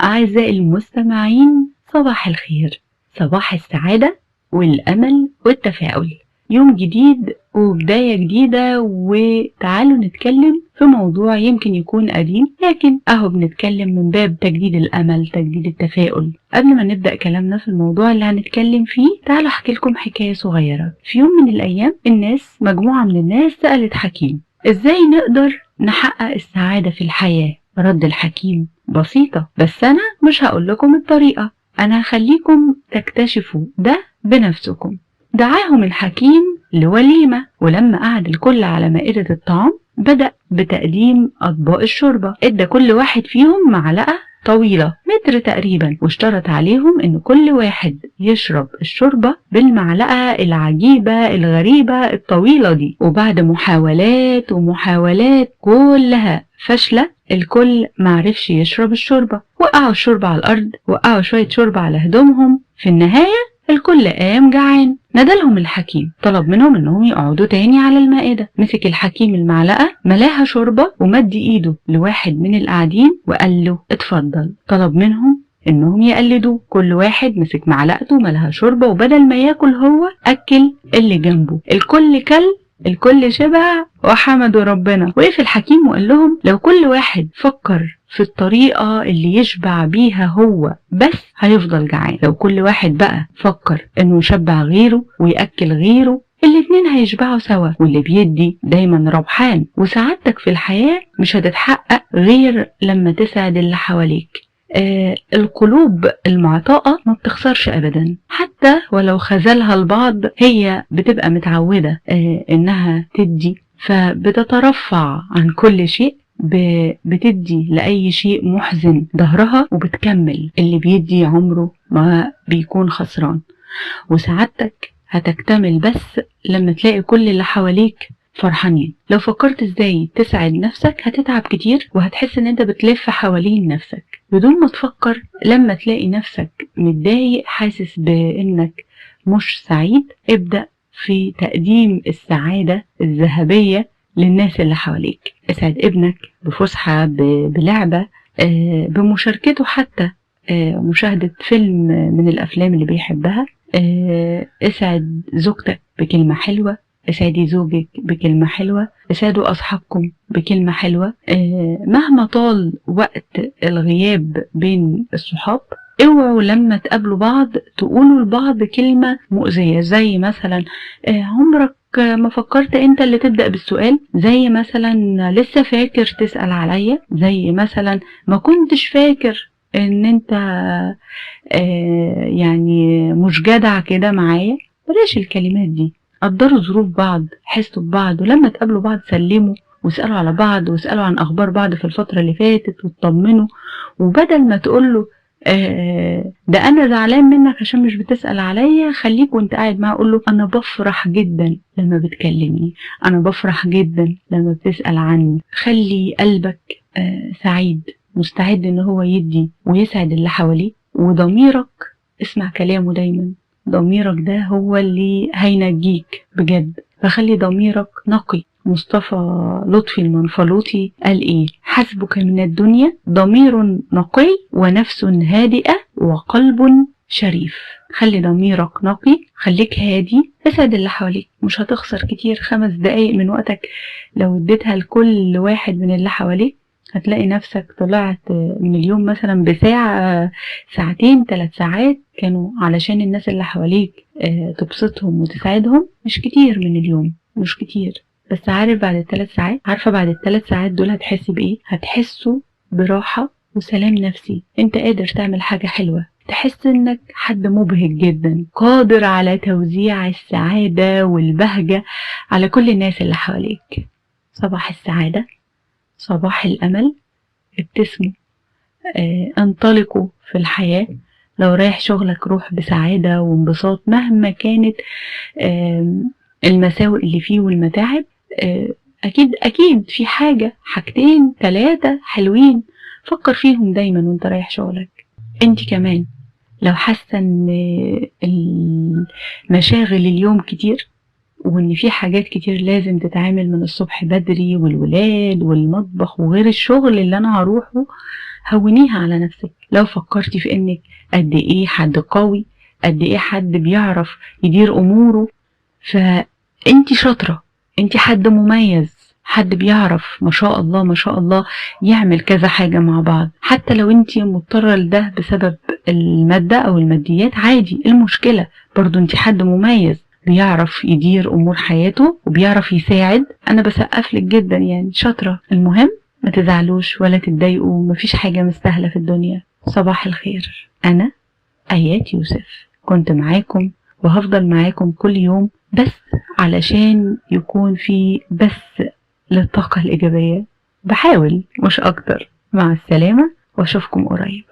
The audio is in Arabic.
أعزائي المستمعين، صباح الخير، صباح السعادة والأمل والتفاؤل. يوم جديد وبداية جديدة، وتعالوا نتكلم في موضوع يمكن يكون قديم، لكن أهو بنتكلم من باب تجديد الأمل، تجديد التفاؤل. قبل ما نبدأ كلامنا في الموضوع اللي هنتكلم فيه، تعالوا أحكي لكم حكاية صغيرة. في يوم من الأيام مجموعة من الناس سألت حكيم: إزاي نقدر نحقق السعادة في الحياة؟ رد الحكيم: بسيطة، بس أنا مش هقول لكم الطريقة، أنا هخليكم تكتشفوا ده بنفسكم. دعاهم الحكيم لوليمة، ولما قعد الكل على مائدة الطعام بدأ بتقديم أطباق الشوربة. ادى كل واحد فيهم معلقة طويلة متر تقريبا، واشترط عليهم ان كل واحد يشرب الشوربة بالمعلقة العجيبة الغريبة الطويلة دي. وبعد محاولات ومحاولات كلها فاشلة، الكل معرفش يشرب الشوربة. وقعوا الشوربة على الأرض، وقعوا شوية شوربة على هدومهم. في النهاية الكل قام جعان. ندلهم الحكيم، طلب منهم انهم يقعدوا تاني على المائدة. مسك الحكيم المعلقة، ملاها شوربة، ومد ايده لواحد من القاعدين وقال له: اتفضل. طلب منهم انهم يقلدوه. كل واحد مسك معلقته ملاها شوربة، وبدل ما ياكل هو اكل اللي جنبه. الكل كل، الكل شبع وحمدوا ربنا. وقف الحكيم وقال لهم: لو كل واحد فكر في الطريقة اللي يشبع بيها هو بس هيفضل جعان. لو كل واحد بقى فكر انه يشبع غيره ويأكل غيره، الاتنين هيشبعوا سوا، واللي بيدي دايما ربحان. وسعادتك في الحياة مش هتتحقق غير لما تسعد اللي حواليك. القلوب المعطاءة ما بتخسرش أبدا، حتى ولو خذلها البعض هي بتبقى متعودة إنها تدي، فبتترفع عن كل شيء، بتدي لأي شيء محزن ظهرها وبتكمل. اللي بيدي عمره ما بيكون خسران. وسعادتك هتكتمل بس لما تلاقي كل اللي حواليك فرحانين. لو فكرت ازاي تسعد نفسك هتتعب كتير، وهتحس ان انت بتلف حوالين نفسك بدون ما تفكر. لما تلاقي نفسك متضايق، حاسس بانك مش سعيد، ابدأ في تقديم السعادة الذهبية للناس اللي حواليك. اسعد ابنك بفسحة، بلعبة، بمشاركته، حتى مشاهدة فيلم من الافلام اللي بيحبها. اسعد زوجتك بكلمة حلوة، اسعدي زوجك بكلمة حلوة، اسعدوا أصحابكم بكلمة حلوة. مهما طال وقت الغياب بين الصحاب، اوعوا لما تقابلوا بعض تقولوا لبعض كلمة مؤذية، زي مثلا عمرك ما فكرت انت اللي تبدأ بالسؤال، زي مثلا لسه فاكر تسأل عليا، زي مثلا ما كنتش فاكر ان انت يعني مش جدع كده معايا. بلاش الكلمات دي. قدروا ظروف بعض، حسوا ببعض، ولما تقابلوا بعض سلموا واسألوا على بعض، واسألوا عن أخبار بعض في الفترة اللي فاتت وتطمنوا. وبدل ما تقوله ده أنا زعلان منك عشان مش بتسأل عليا، خليك وانت قاعد معاه قوله: أنا بفرح جدا لما بتكلمني، أنا بفرح جدا لما بتسأل عني. خلي قلبك سعيد، مستعد ان هو يدي ويسعد اللي حواليه. وضميرك اسمع كلامه دايما، ضميرك ده هو اللي هينجيك بجد، فخلي ضميرك نقي. مصطفى لطفي المنفلوطي قال ايه: حسبك من الدنيا ضمير نقي ونفس هادئة وقلب شريف. خلي ضميرك نقي، خليك هادي، اسعد اللي حواليك. مش هتخسر كتير، 5 دقايق من وقتك لو اديتها لكل واحد من اللي حواليك هتلاقي نفسك طلعت من اليوم مثلا بساعة، ساعتين، 3 ساعات كانوا علشان الناس اللي حواليك تبسطهم وتساعدهم. مش كتير من اليوم، مش كتير، بس عارف بعد ال3 ساعات، عارفة بعد ال3 ساعات دول هتحسي بإيه؟ هتحسوا براحة وسلام نفسي. انت قادر تعمل حاجة حلوة، تحس انك حد مبهج جدا، قادر على توزيع السعادة والبهجة على كل الناس اللي حواليك. صباح السعادة، صباح الأمل. ابتسموا، انطلقوا في الحياة. لو رايح شغلك روح بسعادة وانبساط مهما كانت المساوئ اللي فيه والمتاعب. أكيد في حاجتين 3 حلوين، فكر فيهم دايما وانت رايح شغلك. انت كمان لو حاسة ان المشاغل اليوم كتير، وان في حاجات كتير لازم تتعامل من الصبح بدري، والولاد والمطبخ وغير الشغل اللي انا هروحه، هونيها على نفسك. لو فكرتي في انك قد ايه حد قوي، قد ايه حد بيعرف يدير اموره، فانت شاطرة، انت حد مميز، حد بيعرف ما شاء الله ما شاء الله يعمل كذا حاجة مع بعض. حتى لو انت مضطرة لده بسبب المادة او الماديات، عادي، المشكلة برضو انت حد مميز بيعرف يدير امور حياته وبيعرف يساعد. انا بسقف لك جدا، يعني شاطرة. المهم ما تزعلوش ولا تتضايقوا، مفيش حاجة مستاهلة في الدنيا. صباح الخير. انا ايات يوسف كنت معاكم وهفضل معاكم كل يوم، بس علشان يكون في بس للطاقة الإيجابية. بحاول مش أكتر. مع السلامة وأشوفكم قريب.